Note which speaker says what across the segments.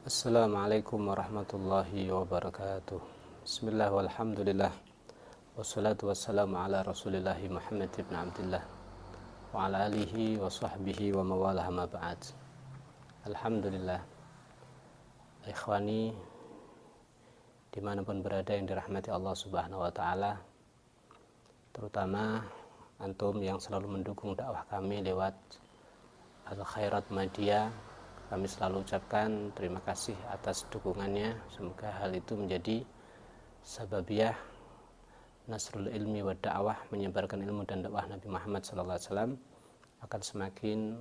Speaker 1: Assalamualaikum warahmatullahi wabarakatuh. Bismillah walhamdulillah. Wassalatu wassalamu ala rasulillahi Muhammad ibn Abdullah wa ala alihi wa sahbihi wa mawalah ma ba'd. Alhamdulillah, ikhwani dimanapun berada yang dirahmati Allah subhanahu wa ta'ala, terutama antum yang selalu mendukung dakwah kami lewat Al-Khairat Media, kami selalu ucapkan terima kasih atas dukungannya. Semoga hal itu menjadi sababiyah nasrul ilmi wa da'wah, menyebarkan ilmu dan dakwah Nabi Muhammad SAW akan semakin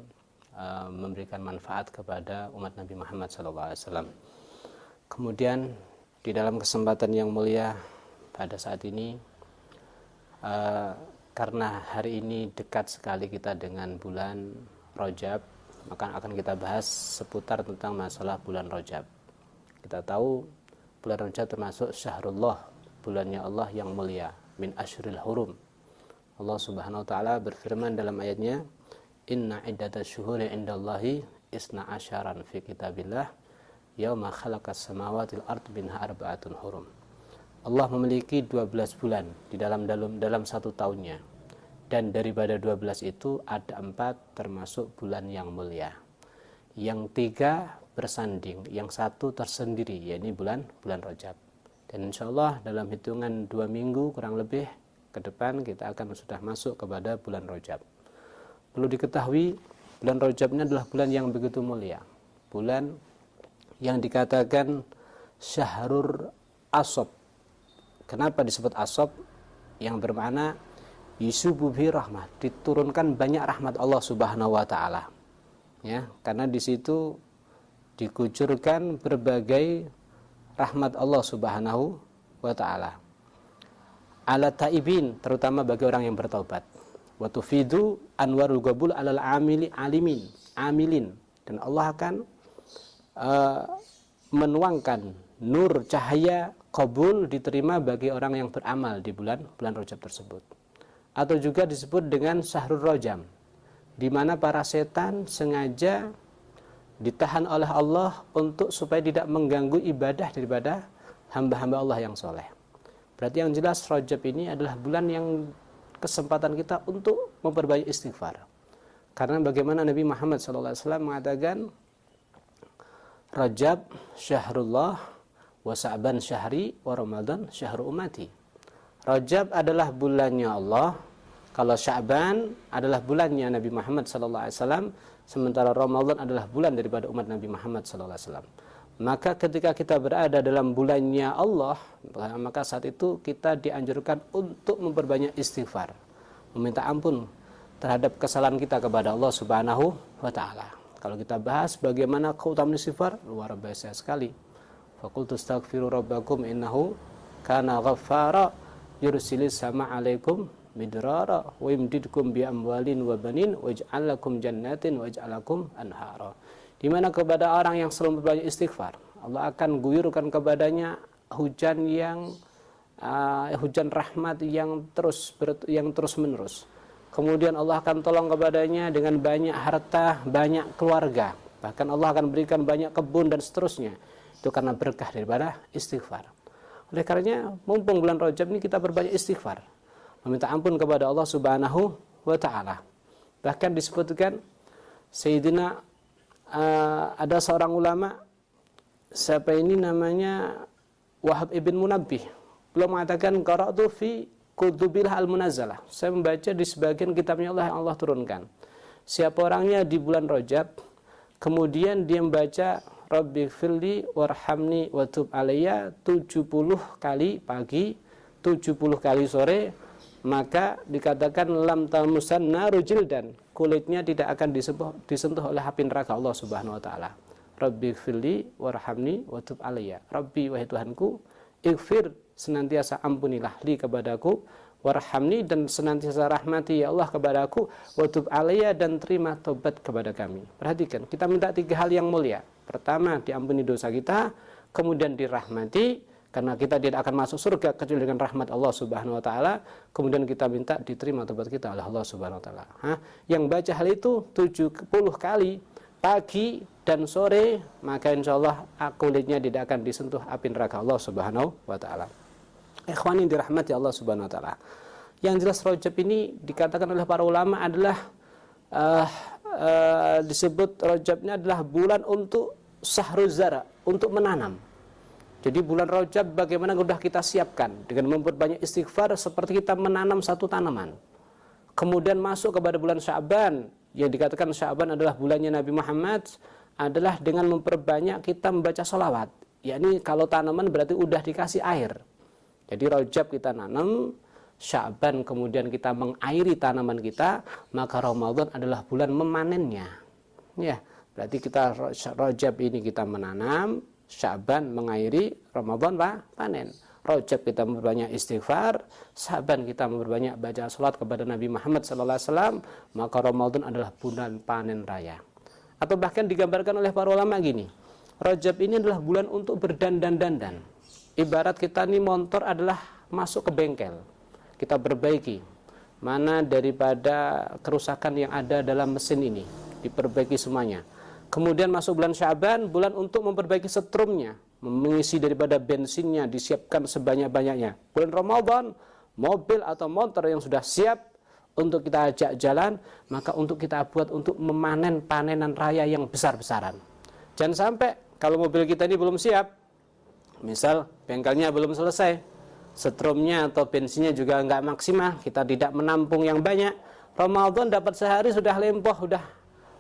Speaker 1: memberikan manfaat kepada umat Nabi Muhammad SAW. Kemudian di dalam kesempatan yang mulia pada saat ini, karena hari ini dekat sekali kita dengan bulan Rajab, maka akan kita bahas seputar tentang masalah bulan Rajab. Kita tahu bulan Rajab termasuk syahrullah, bulannya Allah yang mulia, min asyril hurum. Allah subhanahu wa ta'ala berfirman dalam ayatnya, inna iddatash syuhuri indallahi isna asyaran fi kitabillah yauma khalaqas samawati wal ardi minha arba'atun hurum. Allah memiliki 12 bulan di dalam satu tahunnya, dan daripada 12 itu ada 4 termasuk bulan yang mulia, yang 3 bersanding, yang 1 tersendiri, yaitu bulan Rajab. Dan insyaallah dalam hitungan 2 minggu kurang lebih ke depan kita akan sudah masuk kepada bulan Rajab. Perlu diketahui, bulan Rajab ini adalah bulan yang begitu mulia, bulan yang dikatakan syahrur asob. Kenapa disebut asob? Yang bermakna yusububi rahmat, diturunkan banyak rahmat Allah subhanahu wa ta'ala, ya, karena di situ dikucurkan berbagai rahmat Allah subhanahu wa ta'ala ala taibin, terutama bagi orang yang bertaubat, wa tufidu anwarul qabul alal amilin, dan Allah akan menuangkan nur cahaya qabul, diterima bagi orang yang beramal di bulan Rajab tersebut. Atau juga disebut dengan syahrul rajam, di mana para setan sengaja ditahan oleh Allah untuk supaya tidak mengganggu ibadah daripada hamba-hamba Allah yang soleh. Berarti yang jelas Rajab ini adalah bulan yang kesempatan kita untuk memperbanyak istighfar. Karena bagaimana Nabi Muhammad SAW mengatakan, Rajab syahrullah wa Sa'ban syahri wa Ramadan syahru umati. Rajab adalah bulannya Allah, kalau Sya'ban adalah bulannya Nabi Muhammad SAW, sementara Ramadan adalah bulan daripada umat Nabi Muhammad SAW. Maka ketika kita berada dalam bulannya Allah, maka saat itu kita dianjurkan untuk memperbanyak istighfar, meminta ampun terhadap kesalahan kita kepada Allah Subhanahu wa ta'ala. Kalau kita bahas bagaimana keutamaan istighfar, luar biasa sekali. Faqultu astaghfiru rabbakum innahu kana ghaffara yursilis sama alaikum midrara wa yumdidkum bi amwalin wa banin waj'al lakum jannatin waj'al anhara. Di mana kepada orang yang selalu berbanyak istighfar, Allah akan guyurkan kepadanya hujan rahmat yang terus menerus. Kemudian Allah akan tolong kepadanya dengan banyak harta, banyak keluarga, bahkan Allah akan berikan banyak kebun dan seterusnya. Itu karena berkah daripada istighfar. Oleh karenanya, mumpung bulan Rajab ini kita berbanyak istighfar, meminta ampun kepada Allah Subhanahu wa ta'ala. Bahkan disebutkan Sayyidina ada seorang ulama, siapa ini namanya Wahab ibn Munabbih, beliau mengatakan qara'tu fi kutubillah al-munazzalah, saya membaca di sebagian kitabnya Allah yang Allah turunkan. Siapa orangnya di bulan Rajab kemudian dia membaca Rabbi firli warhamni wa tub alayya 70 kali pagi, 70 kali sore, maka dikatakan lam talmusan naru jildan, kulitnya tidak akan disentuh oleh api neraka Allah Subhanahu wa taala. Rabbi firli warhamni wa tub alayya, Rabbi wahai Tuhanku, ighfir, senantiasa ampunilah li kepadaku, warhamni, dan senantiasa rahmati ya Allah kepadaku, wa tub alayya, dan terima tobat kepada kami. Perhatikan, kita minta 3 hal yang mulia. Pertama, diampuni dosa kita, kemudian dirahmati, karena kita tidak akan masuk surga kecuali dengan rahmat Allah Subhanahu wa taala. Kemudian kita minta diterima tobat kita oleh Allah Subhanahu wa taala. Yang baca hal itu 70 kali, pagi dan sore, maka insya Allah kulitnya tidak akan disentuh api neraka Allah Subhanahu wa ta'ala. Ikhwani dirahmati Allah Subhanahu wa ta'ala. Yang jelas Rajab ini dikatakan oleh para ulama adalah disebut Rajabnya adalah bulan untuk sahruz zara, untuk menanam. Jadi bulan Rajab bagaimana sudah kita siapkan dengan memperbanyak istighfar seperti kita menanam satu tanaman. Kemudian masuk kepada bulan Sya'ban, yang dikatakan Sya'ban adalah bulannya Nabi Muhammad, adalah dengan memperbanyak kita membaca sholawat. Yakni kalau tanaman berarti udah dikasih air. Jadi Rajab kita nanam, Sya'ban kemudian kita mengairi tanaman kita, maka Ramadan adalah bulan memanennya. Ya, berarti kita Rajab ini kita menanam, Sya'ban mengairi, Ramadan panen. Rajab kita memperbanyak istighfar, Sya'ban kita memperbanyak baca salat kepada Nabi Muhammad SAW, maka Ramadan adalah bulan panen raya. Atau bahkan digambarkan oleh para ulama gini, Rajab ini adalah bulan untuk berdandan-dandan. Ibarat kita nih motor adalah masuk ke bengkel, kita perbaiki mana daripada kerusakan yang ada dalam mesin ini, diperbaiki semuanya. Kemudian masuk bulan Sya'ban, bulan untuk memperbaiki setrumnya, mengisi daripada bensinnya, disiapkan sebanyak-banyaknya. Bulan Ramadan, mobil atau motor yang sudah siap untuk kita ajak jalan, maka untuk kita buat untuk memanen panenan raya yang besar-besaran. Jangan sampai kalau mobil kita ini belum siap, misal bengkelnya belum selesai, setrumnya atau bensinnya juga nggak maksimal, kita tidak menampung yang banyak, Ramadan dapat sehari sudah lempoh,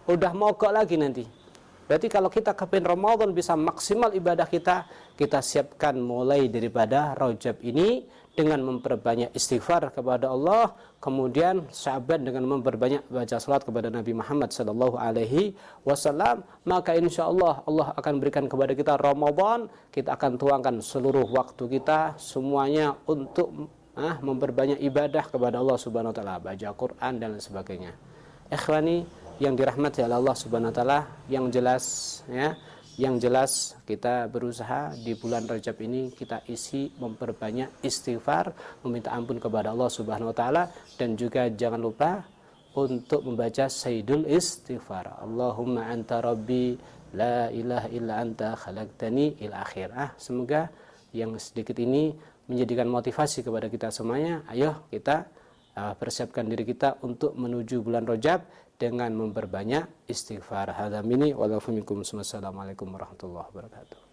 Speaker 1: udah mogok lagi nanti. Berarti kalau kita kepengen Ramadan bisa maksimal ibadah kita siapkan mulai daripada Rajab ini dengan memperbanyak istighfar kepada Allah, kemudian Sya'ban dengan memperbanyak baca salat kepada Nabi Muhammad SAW, maka insya Allah Allah akan berikan kepada kita Ramadan, kita akan tuangkan seluruh waktu kita semuanya untuk memperbanyak ibadah kepada Allah Subhanahu wa taala, baca Quran dan lain sebagainya. Ikhwani yang dirahmati oleh Allah Subhanahu wa taala, yang jelas kita berusaha di bulan Rajab ini kita isi memperbanyak istighfar, meminta ampun kepada Allah Subhanahu wa taala, dan juga jangan lupa untuk membaca Sayyidul Istighfar. Allahumma anta rabbi la ilaha illa anta khalaqtani ila akhir. Semoga yang sedikit ini menjadikan motivasi kepada kita semuanya. Ayo kita persiapkan diri kita untuk menuju bulan Rajab dengan memperbanyak istighfar. Hadza minni wa lakum. Wassalamualaikum warahmatullahi wabarakatuh.